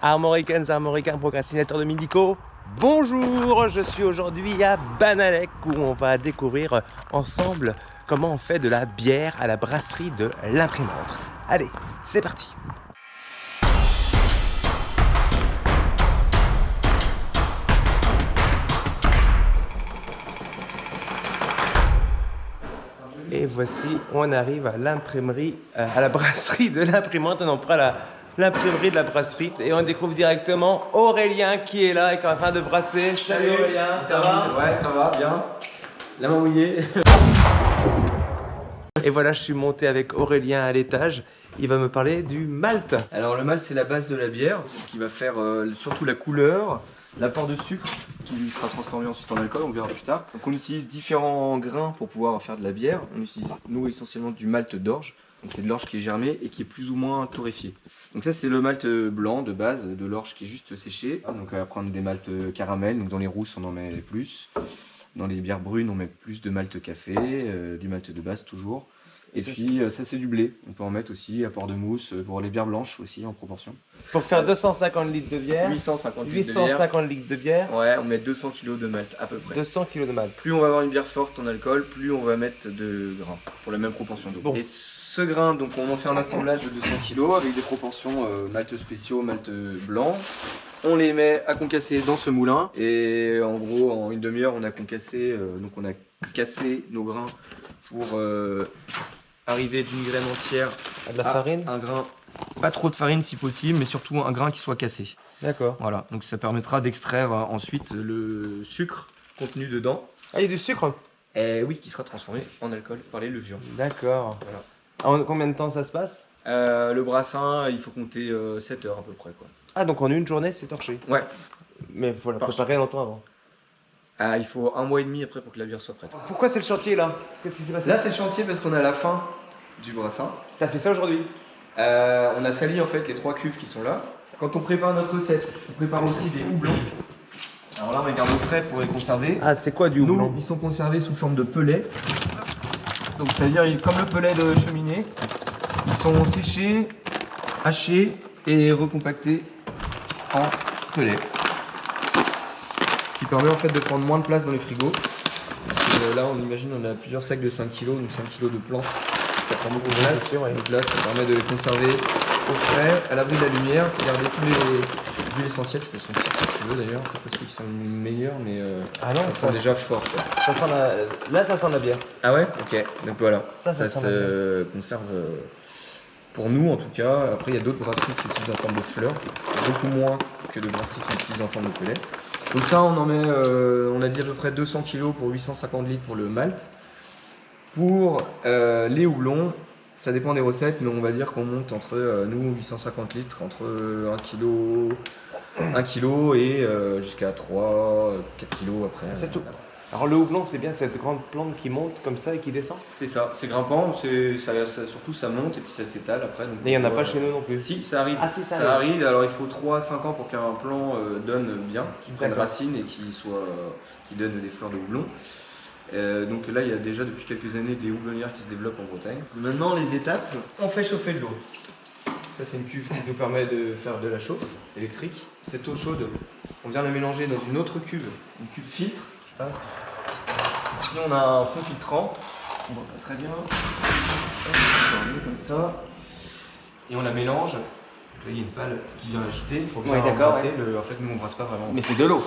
Armoricains, armoricains, procrastinateurs dominico. Bonjour, je suis aujourd'hui à Banalec où on va découvrir ensemble comment on fait de la bière à la brasserie de l'Imprimante. Allez, c'est parti. Et voici, on arrive à l'imprimerie, à la brasserie de l'Imprimante. On prend l'imprimerie de la brasserie et on découvre directement Aurélien qui est là et qui est en train de brasser. Salut Aurélien, ça va? Ouais, ça va, bien. La main mouillée. Et voilà, je suis monté avec Aurélien à l'étage. Il va me parler du malt. Alors le malt c'est la base de la bière, c'est ce qui va faire surtout la couleur, l'apport de sucre qui sera transformé ensuite en alcool, on verra plus tard. Donc on utilise différents grains pour pouvoir faire de la bière. On utilise nous essentiellement du malt d'orge, donc c'est de l'orge qui est germé et qui est plus ou moins torréfié. Donc ça c'est le malt blanc de base, de l'orge qui est juste séché. Donc on va prendre des maltes caramel, donc dans les rousses on en met plus. Dans les bières brunes on met plus de malt café, du malt de base toujours. Et puis ça c'est du blé, on peut en mettre aussi, apport de mousse pour les bières blanches aussi en proportion. Pour faire 250 litres de bière, 850 litres de bière. 850 litres de bière, Ouais, on met 200 kg de malt à peu près. 200 kg de malt. Plus on va avoir une bière forte en alcool, plus on va mettre de grains pour la même proportion d'eau. Bon. Et ce grain, donc on en fait un assemblage de 200 kg avec des proportions malt spéciaux, malt blanc. On les met à concasser dans ce moulin et en gros en une demi-heure on a concassé, donc on a cassé nos grains pour arriver d'une graine entière À de la farine. un grain, pas trop de farine si possible, mais surtout un grain qui soit cassé. D'accord. Voilà, donc ça permettra d'extraire ensuite le sucre contenu dedans. Ah, il y a du sucre? Et oui, qui sera transformé en alcool par les levures. D'accord. Voilà. En combien de temps ça se passe? Le brassin, il faut compter 7 heures à peu près, quoi. Ah, donc en une journée c'est torché. Ouais, Mais il faut la Par- préparer longtemps avant. il faut 1 mois et demi après pour que la bière soit prête. Pourquoi c'est le chantier là? Qu'est-ce qui s'est passé? Là, c'est le chantier parce qu'on est à la fin du brassin. T'as fait ça aujourd'hui? On a sali en fait les 3 cuves qui sont là. Quand on prépare notre recette, on prépare aussi des houblons. Alors là, on les garde au frais pour les conserver. Ah, c'est quoi du houblon? Nous, ils sont conservés sous forme de pelets. Donc, c'est-à-dire comme le pelet de cheminée, ils sont séchés, hachés et recompactés en pelets. Ce qui permet en fait de prendre moins de place dans les frigos. Parce que là, on imagine, on a plusieurs sacs de 5 kg, donc 5 kg de plants. Ça prend beaucoup de place. sûr, ouais. Donc là, ça permet de les conserver au frais, à l'abri de la lumière, garder tous les huiles essentielles. Tu peux sentir si tu veux d'ailleurs. C'est pas celui qui sent le meilleur, mais Ah non, ça sent déjà fort, quoi. ça sent là ça sent la bière. Ah ouais? Ok, donc voilà, Ça sent se conserve pour nous en tout cas. Après, il y a d'autres brasseries qui utilisent en forme de fleurs, beaucoup moins que de brasseries qui utilisent en forme de pellet. Donc ça, on en met, on a dit à peu près 200 kg pour 850 litres pour le malt. Pour les houblons, ça dépend des recettes, mais on va dire qu'on monte entre nous 850 litres, entre 1 kg et jusqu'à 3, 4 kg après. C'est tout. Alors le houblon c'est bien cette grande plante qui monte comme ça et qui descend? C'est ça, c'est grimpant, surtout ça monte et puis ça s'étale après. Donc Et il n'y en a pas chez nous non plus. Si, ça arrive. Ah si, ça Ça arrive, alors il faut 3 à 5 ans pour qu'un plant donne bien, qu'il prenne D'accord. racine et qu'il donne des fleurs de houblon. Donc là, il y a déjà depuis quelques années des houblonnières qui se développent en Bretagne. Maintenant, les étapes, on fait chauffer de l'eau. Ça, c'est une cuve qui nous permet de faire de la chauffe électrique. Cette eau chaude, on vient la mélanger dans une autre cuve, une cuve filtre. Hop. Ici, on a un fond filtrant. On voit pas très bien. Hop, on la met comme ça. Et on la mélange. Là, il y a une pale qui vient agiter pour bien Oui, d'accord, brasser. En fait, nous, on brasse pas vraiment. Mais c'est de l'eau.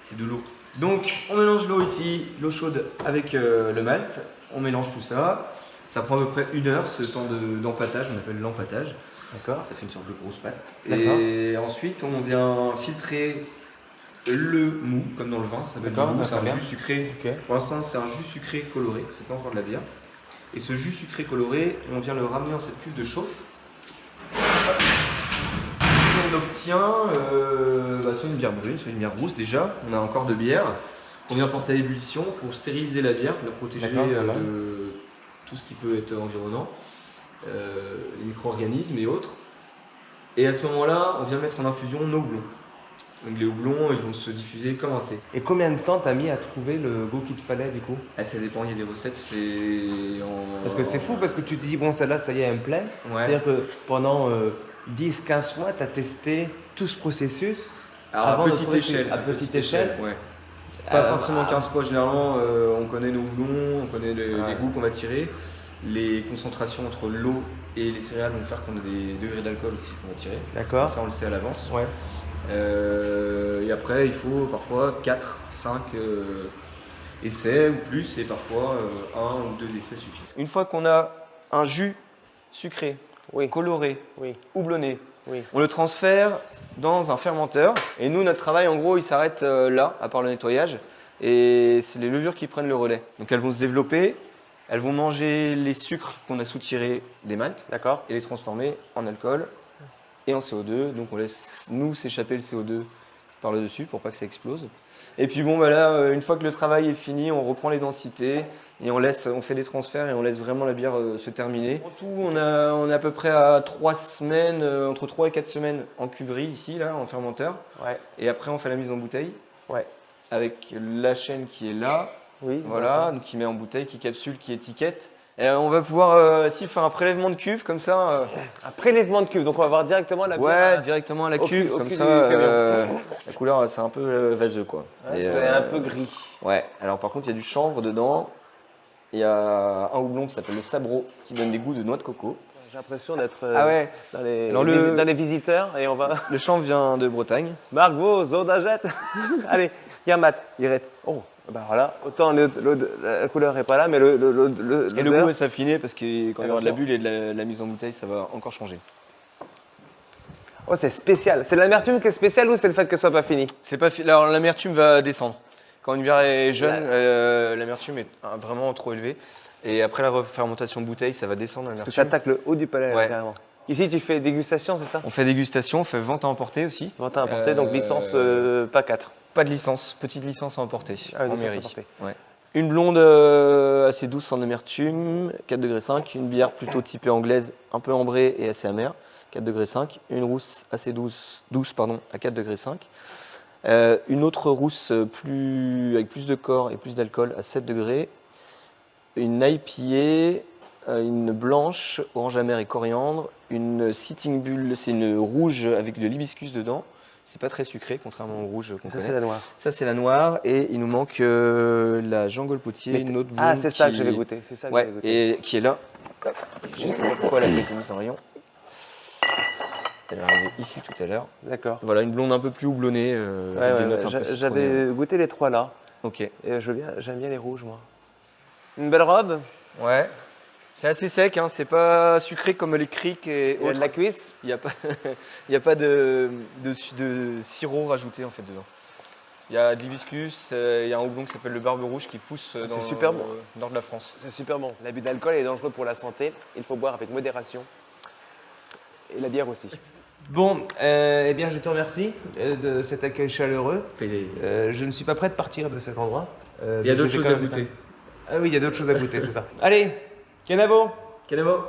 C'est de l'eau. Donc on mélange l'eau ici, l'eau chaude avec le malt, on mélange tout ça, ça prend à peu près 1 heure ce temps d'empâtage, on appelle l'empâtage, D'accord. ça fait une sorte de grosse pâte. D'accord. Et ensuite on vient filtrer le mou, comme dans le vin, ça s'appelle du D'accord, mou, c'est un bien. jus sucré. Ok. Pour l'instant c'est un jus sucré coloré, c'est pas encore de la bière. Et ce jus sucré coloré, on vient le ramener dans cette cuve de chauffe. On obtient soit une bière brune, soit une bière rousse déjà. On a encore de bière. On vient porter à ébullition pour stériliser la bière, pour la protéger D'accord, voilà. de tout ce qui peut être environnant, les micro-organismes et autres. Et à ce moment-là, on vient mettre en infusion nos houblons. Donc les houblons, ils vont se diffuser comme un thé. Et combien de temps t'as mis à trouver le goût qu'il te fallait du coup? Ah, ça dépend, il y a des recettes, c'est en... Parce que c'est fou parce que tu te dis bon celle-là ça y est elle me plaît. Ouais. C'est-à-dire que pendant 10-15 fois, tu as testé tout ce processus Alors avant à de petite progresser. échelle. À petite échelle. Ouais. Pas forcément 15 fois, généralement on connaît nos houblons, on connaît les goûts qu'on va tirer. Les concentrations entre l'eau et les céréales vont faire qu'on a des degrés d'alcool aussi qu'on va tirer. D'accord. Ça on le sait à l'avance. Ouais. Et après il faut parfois 4, 5 essais ou plus et parfois 1 ou 2 essais suffisent. Une fois qu'on a un jus sucré, Oui. coloré, Oui. houblonné, Oui. on le transfère dans un fermenteur et nous notre travail en gros il s'arrête là à part le nettoyage et c'est les levures qui prennent le relais. Donc elles vont se développer, elles vont manger les sucres qu'on a soutirés des maltes D'accord. et les transformer en alcool et en CO2. Donc on laisse nous s'échapper le CO2 par le dessus pour pas que ça explose. Et puis bon bah là une fois que le travail est fini, on reprend les densités et on fait des transferts et on laisse vraiment la bière se terminer. En tout on est à peu près à 3 semaines, entre 3 et 4 semaines en cuverie ici là, en fermenteur. Ouais. Et après on fait la mise en bouteille Ouais. avec la chaîne qui est là. Oui. Voilà, donc qui met en bouteille, qui capsule, qui étiquette. Et on va pouvoir faire un prélèvement de cuve comme ça. Un prélèvement de cuve, donc on va voir directement la bière. Ouais, directement à la cuve, au comme cul ça. du camion. La couleur, c'est un peu vaseux quoi. Ouais, Et, c'est un peu gris. Ouais, alors par contre, il y a du chanvre dedans. Il y a un houblon qui s'appelle le Sabro qui donne des goûts de noix de coco. J'ai l'impression d'être Ah ouais, dans, les, Alors dans les visiteurs et on va. le chanvre vient de Bretagne. Marc, vos odagette. Allez, Yermat, Iret. Oh, bah voilà. Autant la couleur est pas là, mais Et le l'odeur- goût est s'affiner parce que quand il y aura de la D'accord. bulle et de la mise en bouteille, ça va encore changer. Oh, c'est spécial. C'est l'amertume qui est spéciale ou c'est le fait qu'elle soit pas finie? C'est pas alors l'amertume va descendre. Quand une bière est jeune, l'amertume est vraiment trop élevée. Et après la refermentation bouteille, ça va descendre Parce que l'amertume. ça attaque le haut du palais, Ouais. carrément. Ici, tu fais dégustation, c'est ça? On fait dégustation, on fait vente à emporter aussi. Vente à importer, donc licence pas 4. Pas de licence, petite licence à emporter Ah, une en licence à mairie. emporter. Ouais. Une blonde assez douce en amertume, 4,5 degrés. Une bière plutôt typée anglaise, un peu ambrée et assez amère, 4,5 degrés. Une rousse assez douce à 4,5 degrés. Une autre rousse avec plus de corps et plus d'alcool à 7 degrés. Une IPA, une blanche, orange amer et coriandre. Une Sitting Bull, c'est une rouge avec de l'hibiscus dedans. C'est pas très sucré, contrairement au rouge qu'on Ça, c'est connaît. la noire. Ça, c'est la noire. Et il nous manque la Jean-Gol Potier, une autre blonde. Ah, c'est ça que qui- j'avais goûté. C'est ça que Ouais, j'avais goûté. et qui est là. Hop, je sais pas pourquoi elle a été mise en rayon. Elle est arrivée ici tout à l'heure. D'accord. Voilà, une blonde un peu plus houblonnée. Ouais, avec des ouais, notes un peu citronnées. j'avais goûté les trois là. Ok. Et j'aime bien les rouges, moi. Une belle robe. Ouais. C'est assez sec, hein. C'est pas sucré comme les criques et Il y a de autres. la cuisse. Il n'y a pas, il y a pas de sirop rajouté en fait dedans. Il y a de l'hibiscus, il y a un houblon qui s'appelle le Barbe Rouge qui pousse dans super bon. le nord de la France. C'est super bon. L'abus d'alcool est dangereux pour la santé. Il faut boire avec modération. Et la bière aussi. Bon, eh bien, je te remercie de cet accueil chaleureux. Je ne suis pas prêt de partir de cet endroit. Il y a d'autres choses à goûter. Ah oui, il y a d'autres choses à goûter, c'est ça. Allez, Kenavo! Canavo.